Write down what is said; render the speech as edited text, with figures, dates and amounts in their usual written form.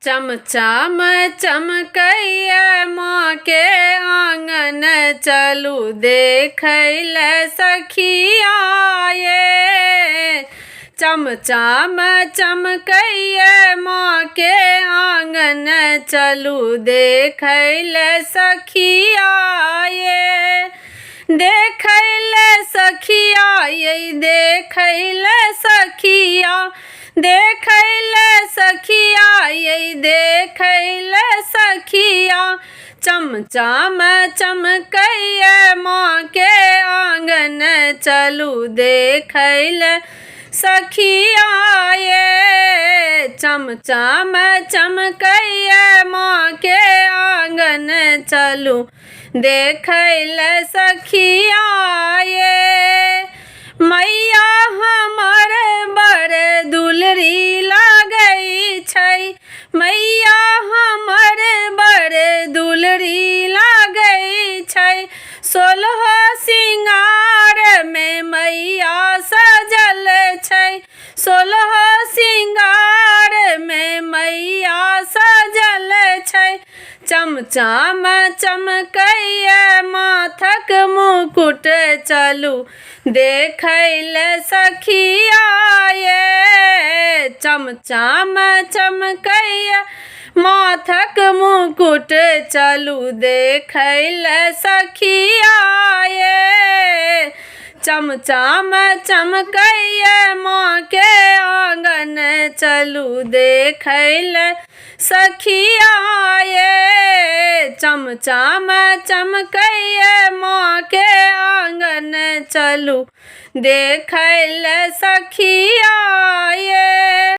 चमचम चमकैया माँ के आंगन चलू देखैल सखिया ये। चमचम चमकैया माँ के आंगन चलू देखैल सखिया ये। देखैल सखिया ये देखैल सखिया, देखैल सखिया ये देखैल सखिया। चमचम चमकैया माँ के आंगन चलू देखैल सखिया ये। चमचम चमकैया माँ के आंगन चलू देखैल सखिया ये। मैया हमर बड़ दुलरी लागै छै, मैया हमर बड़ दुलरी लागै छै। सोलह सिंगार में मैया सजल छै, सोलह सिंगार में मैया सजल छै। चमचम चमकैया माथक मुकुट चलू देखैल सखिया ये। चमचम चमकैया माथक मुकुट चलू देखैल सखिया ये। चमचम चमकैया माँ के आंगन चलू देखैल सखिया ये। चमचम चमकैया माँ के आंगन चलू देखैल सखिया ये।